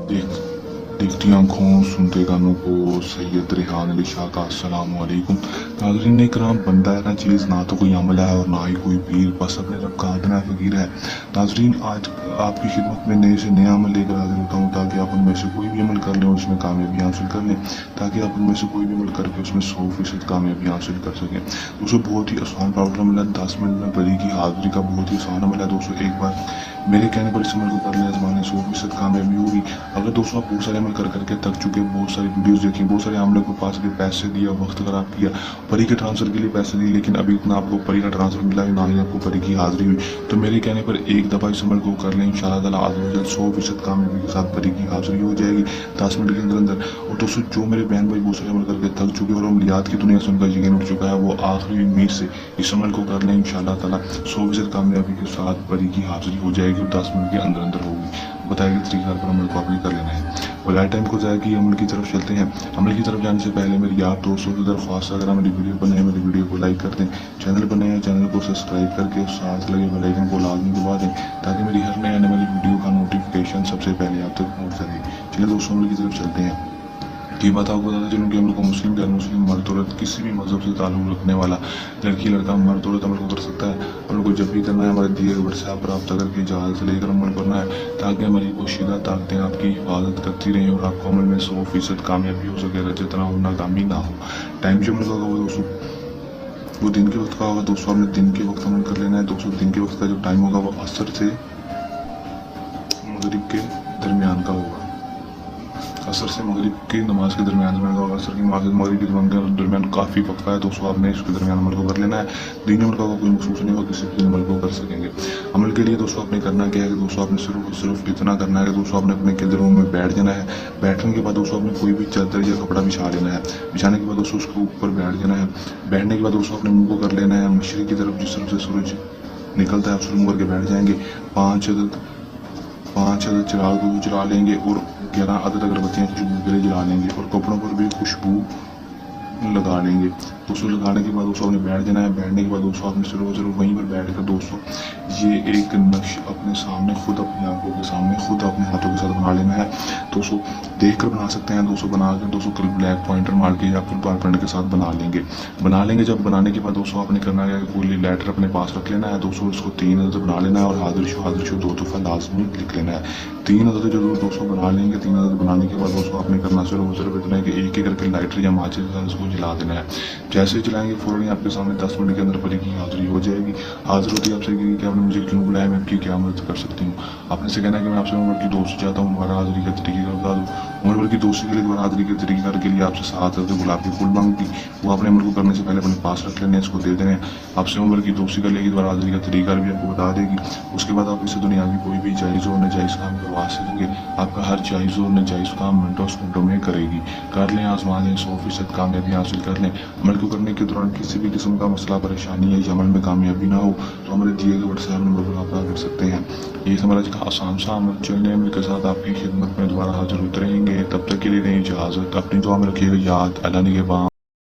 देख देखती आंखों सुनते कानों को सैयद रेहान अली शाह का अस्सलाम वालेकुम। नाज़रीन इकराम, बंदा है ना चीज़, ना तो कोई अमल है और ना ही कोई पीर, बस अपने रब का अदना फकीर है। नाज़रीन आज आपकी खिदमत में नए से नया अमल लेकर हाजिर होता हूँ ताकि आप उनमें से कोई भी अमल कर लें और उसमें कामयाबी हासिल कर लें, ताकि आप उनमें से कोई भी अमल करके उसमें 100% कामयाबी हासिल कर सकें। दोस्तों बहुत ही आसान प्रॉब्लम है, 10 मिनट में बड़ी की हाजिरी का बहुत ही आसान अमल है। दोस्तों एक बार मेरे कहने पर इस अमल को कर लें, आजमाने 100% कामयाबी होगी। अगर दोस्तों आप बहुत सारे अमल कर करके थक चुके, बहुत सारी वीडियोस देखी, बहुत सारे आमले को पास के पैसे दिया, वक्त खराब किया, परी के ट्रांसफर के लिए पैसे दिए, लेकिन अभी इतना आपको परी का ट्रांसफर मिला है ना ही आपको परी की हाजिरी हुई, तो मेरे कहने पर एक दफ़ा इस अमल को कर लें, इंशाअल्लाह ताला आज 100% कामयाबी के साथ परी की हाजिरी हो जाएगी 10 मिनट के अंदर अंदर। और दोस्तों जो मेरे बहन भाई बहुत सारे अमल करके थक चुके और अमलियात की दुनिया से उनका यकीन उठ चुका है, वो आखिरी उम्मीद से इस अमल को कर लें, इंशाअल्लाह ताला 100% कामयाबी के साथ परी की हाजिरी हो जाएगी और 10 मिनट के अंदर अंदर होगी। बताए गए तरीके पर अमल को आपने कर लेना है। बगैर टाइम को ज़ाया किए अमल की तरफ चलते हैं। अमल की तरफ जाने से पहले मेरी आप दोस्तों से दरख्वास्त, अगर मेरी वीडियो बनाए मेरी वीडियो को लाइक कर दें, चैनल पर नए हैं चैनल को सब्सक्राइब करके साथ लगे बेल आइकन को लाजमी दबा दें ताकि मेरी हर नए आने वाली वीडियो का नोटिफिकेशन सबसे पहले आप तक पहुँच सके। चलिए दोस्तों अमल की तरफ चलते हैं। की बात आपको बताते चलूँ कि हम लोग को मुस्लिम गैर मुस्लिम मर्द औरत किसी भी मजहब से ताल्लुक़ रखने वाला लड़की लड़का मर्द औरत अमल को कर सकता है। हम लोग को जब भी करना है हमारे दिए गए व्हाट्सएप पर रब्ता करके इजाज़त लेकर अमल करना है ताकि हमारी पोशीदा ताकतें आपकी हिफाजत करती रहें और आपको अमल में 100% कामयाबी हो सके, जितना हो नाकामी ना हो। टाइम जो अमल का होगा दोस्तों वो दिन के वक्त का होगा। दोस्तों आपने दिन के वक्त अमल कर लेना है। दोस्तों दिन के वक्त का जो टाइम होगा वो असर से मगरिब के दरमियान का होगा। असर से मगरिब की नमाज के दरमियान होगा। असर की नमाज मगरिब के दरमियान काफ़ी वक्फा है। दोस्तों आपने इसके दरमियान अमल को कर लेना है। दीन अमल का कोई मखसूस नहीं होगा, किसी भी अमल को कर सकेंगे। अमल के लिए दोस्तों आपने करना क्या है कि दोस्तों आपने सिर्फ इतना करना है कि दोस्तों आपने अपने केंद्र रूम में बैठ जाना है। बैठने के बाद दोस्तों आपने कोई भी चादर या कपड़ा बिछा लेना है। बिछाने के बाद दोस्तों उसके ऊपर बैठ जाना है। बैठने के बाद दोस्तों अपने मुँह को कर लेना है मशरिक़ की तरफ, जिस तरफ से सूरज निकलता है उस मुँह करके बैठ जाएंगे। 5 अदद चिराग को जला लेंगे और 11 अदद अगरबत्तियाँ खुशबू के लिए जला लेंगे और कपड़ों पर भी खुशबू लगा लेंगे। दोस्तों लगाने के बाद दोस्तों आपने बैठ जाना है। बैठने के बाद दोस्तों आपने सिर्फ वहीं पर बैठ कर दोस्तों ये एक नक्श अपने सामने खुद अपनी आंखों के सामने खुद अपने हाथों के साथ बना लेना है। दोस्तों देख कर बना सकते हैं। दोस्तों बना कर दोस्तों कल ब्लैक पॉइंटर मार के या फिर बॉल पॉइंटर के साथ बना लेंगे। जब बनाने के बाद दोस्तों आपने करना है कोई लेटर अपने पास रख लेना है। दोस्तों इसको 3 अदद बना लेना है और हाजिर शो 2 दफ़ा लाजमी लिख लेना है। 3 अदद जो दोस्तों बना लेंगे, 3 अदद बनाने के बाद दोस्तों आपने करना सिर्फ इतना है कि एक एक करके लाइटर या माचिस के साथ इसको जला देना है। जैसे चलाएंगे फौरन आपके सामने 10 मिनट के अंदर परी की हाजिरी हो जाएगी। हाजिर होती है आपसे कि आपने मुझे क्यों बुलाया, मैं आपकी क्या मदद कर सकती हूँ। आपने से कहना है कि मैं आपसे उम्र की दोस्ती चाहता हूँ, दोबारा हाजिरी के तरीके का बता दूँ। उम्र की दोस्ती के लिए दोबारा हाजिरी के तरीके के लिए आपसे 7 गुलाब के फूल मांगती, वो आपने अमल को करने से पहले अपने पास रख लेने, इसको दे देने। आपसे उम्र की दोस्ती कर लेगी, दोबारा हाजिरी का तरीका भी आपको बता देगी। उसके बाद आप इसे दुनिया की कोई भी जायज़ और नाजायज़ काम करवा सकेंगे। आपका हर जायज़ और नाजायज़ काम मिनटों में करेगी। कर लें, आजमा लें, 100% कामयाबी हासिल कर लें। अमल को करने के दौरान किसी भी किस्म का मसला परेशानी है या अमल में कामयाबी ना हो तो हमारे दिए गए व्हाट्सएप नंबर पर आप कर सकते हैं। ये हमारा आसान सा अमल चलने अमल के साथ आपकी खिदमत में दोबारा हाजिर होते रहेंगे। तब तक के लिए नहीं इजाज़त। अपनी दुआ में रखिएगा याद। अल्लाह निगहबान।